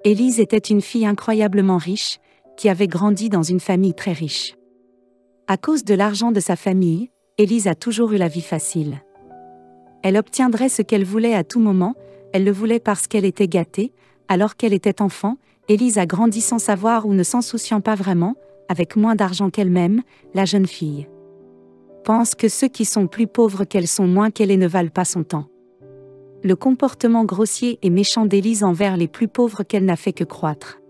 Élise était une fille incroyablement riche, qui avait grandi dans une famille très riche. À cause de l'argent de sa famille, Élise a toujours eu la vie facile. Elle obtiendrait ce qu'elle voulait à tout moment, elle le voulait parce qu'elle était gâtée, alors qu'elle était enfant, Élise a grandi sans savoir ou ne s'en souciant pas vraiment, avec moins d'argent qu'elle-même, la jeune fille pense que ceux qui sont plus pauvres qu'elle sont moins qu'elle et ne valent pas son temps. Le comportement grossier et méchant d'Élise envers les plus pauvres qu'elle n'a fait que croître.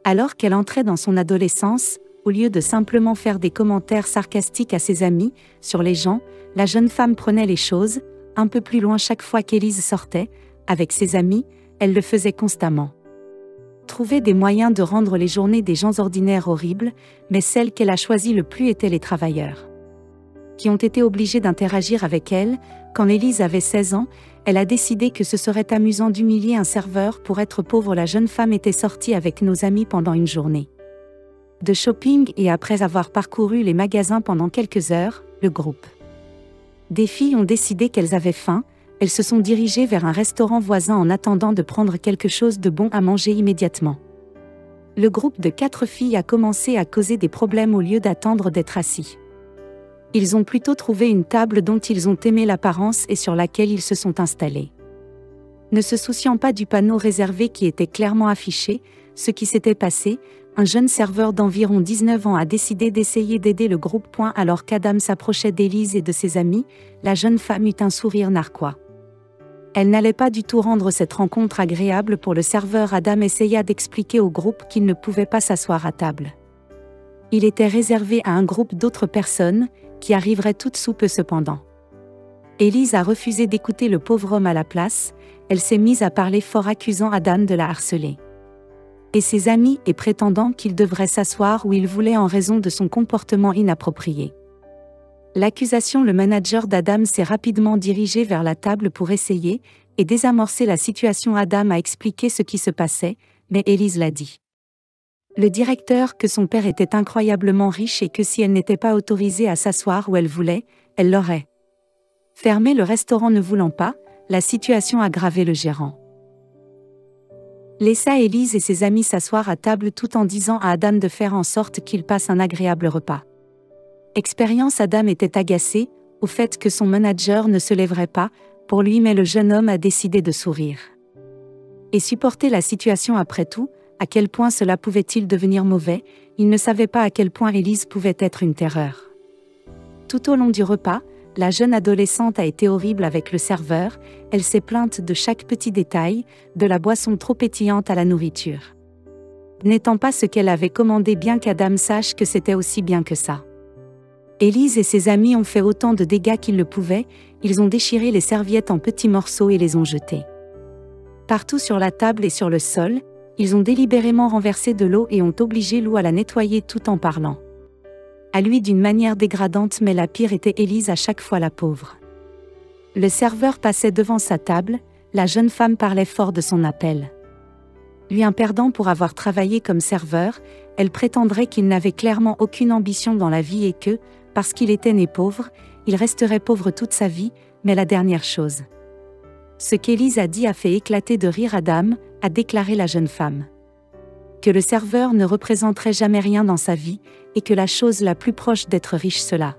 Alors qu'elle entrait dans son adolescence, au lieu de simplement faire des commentaires sarcastiques à ses amis sur les gens, la jeune femme prenait les choses un peu plus loin chaque fois qu'Élise sortait. Avec ses amis, elle le faisait constamment. Trouver des moyens de rendre les journées des gens ordinaires horribles, mais celles qu'elle a choisies le plus étaient les travailleurs, qui ont été obligés d'interagir avec elle. Quand Élise avait 16 ans, elle a décidé que ce serait amusant d'humilier un serveur pour être pauvre. La jeune femme était sortie avec nos amis pendant une journée de shopping et après avoir parcouru les magasins pendant quelques heures, le groupe des filles ont décidé qu'elles avaient faim. Elles se sont dirigées vers un restaurant voisin en attendant de prendre quelque chose de bon à manger immédiatement. Le groupe de 4 filles a commencé à causer des problèmes au lieu d'attendre d'être assis. Ils ont plutôt trouvé une table dont ils ont aimé l'apparence et sur laquelle ils se sont installés. Ne se souciant pas du panneau réservé qui était clairement affiché, ce qui s'était passé, un jeune serveur d'environ 19 ans a décidé d'essayer d'aider le groupe. Alors qu'Adam s'approchait d'Élise et de ses amis, la jeune femme eut un sourire narquois. Elle n'allait pas du tout rendre cette rencontre agréable pour le serveur. Adam essaya d'expliquer au groupe qu'il ne pouvait pas s'asseoir à table. Il était réservé à un groupe d'autres personnes, qui arriveraient toutes sous peu cependant. Élise a refusé d'écouter le pauvre homme à la place, elle s'est mise à parler fort accusant Adam de la harceler. Et ses amis et prétendant qu'il devrait s'asseoir où il voulait en raison de son comportement inapproprié. L'accusation. Le manager d'Adam s'est rapidement dirigé vers la table pour essayer et désamorcer la situation. Adam a expliqué ce qui se passait, mais Élise l'a dit. Le directeur que son père était incroyablement riche et que si elle n'était pas autorisée à s'asseoir où elle voulait, elle l'aurait fermé. Le restaurant ne voulant pas, la situation aggravait le gérant. Laissa Élise et ses amis s'asseoir à table tout en disant à Adam de faire en sorte qu'il passe un agréable repas. Expérience. Adam était agacé au fait que son manager ne se lèverait pas pour lui, mais le jeune homme a décidé de sourire et supporter la situation. Après tout, à quel point cela pouvait-il devenir mauvais? Il ne savait pas à quel point Élise pouvait être une terreur. Tout au long du repas, la jeune adolescente a été horrible avec le serveur, elle s'est plainte de chaque petit détail, de la boisson trop pétillante à la nourriture n'étant pas ce qu'elle avait commandé, bien qu'Adam sache que c'était aussi bien que ça. Élise et ses amis ont fait autant de dégâts qu'ils le pouvaient, ils ont déchiré les serviettes en petits morceaux et les ont jetées partout sur la table et sur le sol. Ils ont délibérément renversé de l'eau et ont obligé Lou à la nettoyer tout en parlant à lui d'une manière dégradante, mais la pire était Élise, à chaque fois la pauvre. Le serveur passait devant sa table, la jeune femme parlait fort de son appel. Lui, un perdant pour avoir travaillé comme serveur, elle prétendrait qu'il n'avait clairement aucune ambition dans la vie et que, parce qu'il était né pauvre, il resterait pauvre toute sa vie. Mais la dernière chose, ce qu'Élise a dit a fait éclater de rire Adam, a déclaré la jeune femme. Que le serveur ne représenterait jamais rien dans sa vie, et que la chose la plus proche d'être riche cela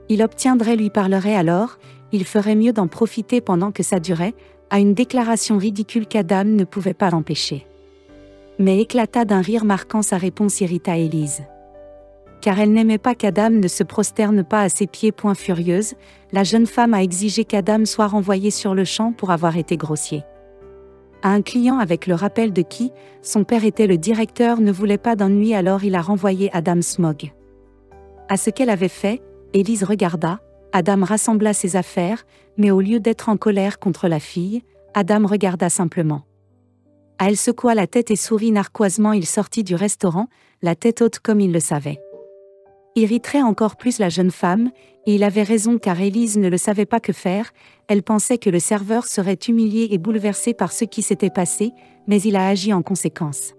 il obtiendrait lui parlerait alors, il ferait mieux d'en profiter pendant que ça durait, à une déclaration ridicule qu'Adam ne pouvait pas l'empêcher. Mais éclata d'un rire marquant. Sa réponse irrita Élise. Car elle n'aimait pas qu'Adam ne se prosterne pas à ses pieds. Furieuse, la jeune femme a exigé qu'Adam soit renvoyé sur le champ pour avoir été grossier à un client. Avec le rappel de qui son père était le directeur, ne voulait pas d'ennui, alors il a renvoyé Adam Smog. À ce qu'elle avait fait, Élise regarda, Adam rassembla ses affaires, mais au lieu d'être en colère contre la fille, Adam regarda simplement. Elle secoua la tête et sourit narquoisement. Il sortit du restaurant, la tête haute comme il le savait. Irriterait encore plus la jeune femme, et il avait raison car Élise ne le savait pas que faire. Elle pensait que le serveur serait humilié et bouleversé par ce qui s'était passé, mais il a agi en conséquence.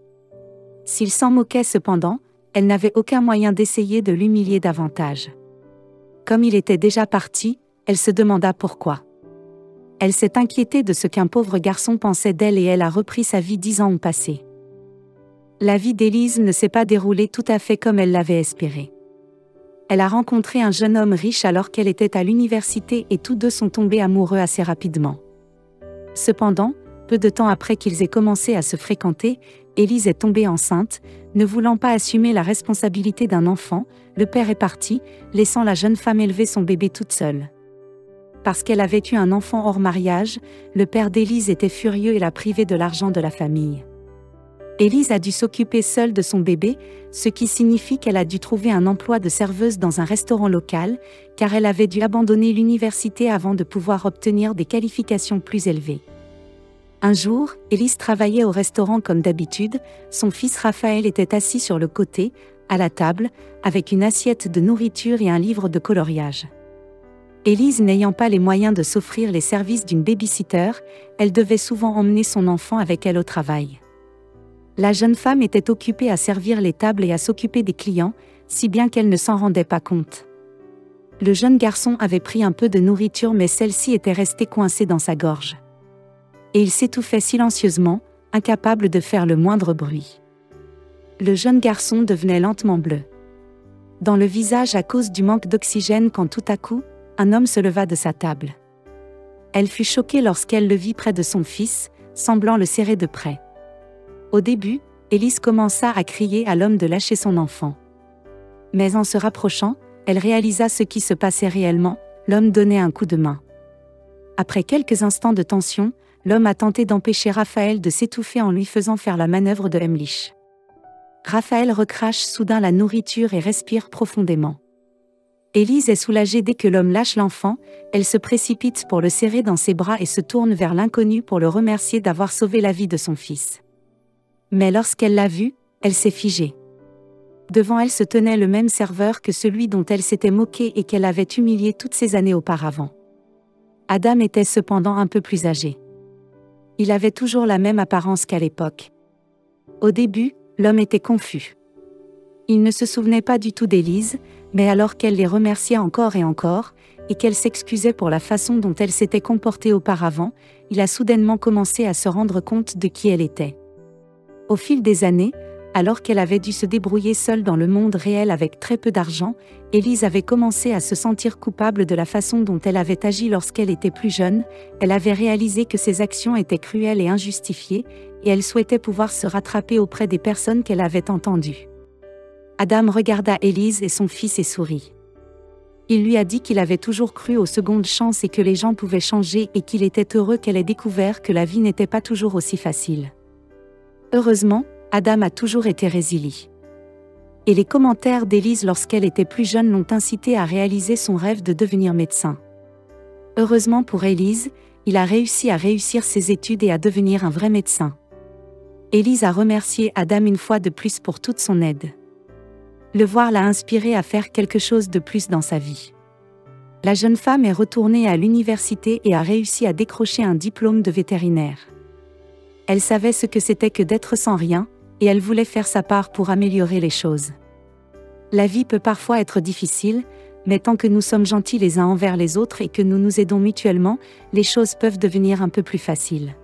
S'il s'en moquait cependant, elle n'avait aucun moyen d'essayer de l'humilier davantage. Comme il était déjà parti, elle se demanda pourquoi. Elle s'est inquiétée de ce qu'un pauvre garçon pensait d'elle et elle a repris sa vie 10 ans ont passé. La vie d'Élise ne s'est pas déroulée tout à fait comme elle l'avait espéré. Elle a rencontré un jeune homme riche alors qu'elle était à l'université et tous deux sont tombés amoureux assez rapidement. Cependant, peu de temps après qu'ils aient commencé à se fréquenter, Élise est tombée enceinte, ne voulant pas assumer la responsabilité d'un enfant, le père est parti, laissant la jeune femme élever son bébé toute seule. Parce qu'elle avait eu un enfant hors mariage, le père d'Élise était furieux et l'a privée de l'argent de la famille. Élise a dû s'occuper seule de son bébé, ce qui signifie qu'elle a dû trouver un emploi de serveuse dans un restaurant local, car elle avait dû abandonner l'université avant de pouvoir obtenir des qualifications plus élevées. Un jour, Élise travaillait au restaurant comme d'habitude, son fils Raphaël était assis sur le côté, à la table, avec une assiette de nourriture et un livre de coloriage. Élise n'ayant pas les moyens de s'offrir les services d'une baby-sitter, elle devait souvent emmener son enfant avec elle au travail. La jeune femme était occupée à servir les tables et à s'occuper des clients, si bien qu'elle ne s'en rendait pas compte. Le jeune garçon avait pris un peu de nourriture mais celle-ci était restée coincée dans sa gorge. Et il s'étouffait silencieusement, incapable de faire le moindre bruit. Le jeune garçon devenait lentement bleu dans le visage à cause du manque d'oxygène quand tout à coup, un homme se leva de sa table. Elle fut choquée lorsqu'elle le vit près de son fils, semblant le serrer de près. Au début, Élise commença à crier à l'homme de lâcher son enfant. Mais en se rapprochant, elle réalisa ce qui se passait réellement, l'homme donnait un coup de main. Après quelques instants de tension, l'homme a tenté d'empêcher Raphaël de s'étouffer en lui faisant faire la manœuvre de Heimlich. Raphaël recrache soudain la nourriture et respire profondément. Élise est soulagée dès que l'homme lâche l'enfant, elle se précipite pour le serrer dans ses bras et se tourne vers l'inconnu pour le remercier d'avoir sauvé la vie de son fils. Mais lorsqu'elle l'a vu, elle s'est figée. Devant elle se tenait le même serveur que celui dont elle s'était moquée et qu'elle avait humilié toutes ces années auparavant. Adam était cependant un peu plus âgé. Il avait toujours la même apparence qu'à l'époque. Au début, l'homme était confus. Il ne se souvenait pas du tout d'Élise, mais alors qu'elle les remerciait encore et encore, et qu'elle s'excusait pour la façon dont elle s'était comportée auparavant, il a soudainement commencé à se rendre compte de qui elle était. Au fil des années, alors qu'elle avait dû se débrouiller seule dans le monde réel avec très peu d'argent, Élise avait commencé à se sentir coupable de la façon dont elle avait agi lorsqu'elle était plus jeune, elle avait réalisé que ses actions étaient cruelles et injustifiées, et elle souhaitait pouvoir se rattraper auprès des personnes qu'elle avait entendues. Adam regarda Élise et son fils et sourit. Il lui a dit qu'il avait toujours cru aux secondes chances et que les gens pouvaient changer et qu'il était heureux qu'elle ait découvert que la vie n'était pas toujours aussi facile. Heureusement, Adam a toujours été résilient. Et les commentaires d'Élise lorsqu'elle était plus jeune l'ont incité à réaliser son rêve de devenir médecin. Heureusement pour Élise, il a réussi à réussir ses études et à devenir un vrai médecin. Élise a remercié Adam une fois de plus pour toute son aide. Le voir l'a inspiré à faire quelque chose de plus dans sa vie. La jeune femme est retournée à l'université et a réussi à décrocher un diplôme de vétérinaire. Elle savait ce que c'était que d'être sans rien, et elle voulait faire sa part pour améliorer les choses. La vie peut parfois être difficile, mais tant que nous sommes gentils les uns envers les autres et que nous nous aidons mutuellement, les choses peuvent devenir un peu plus faciles.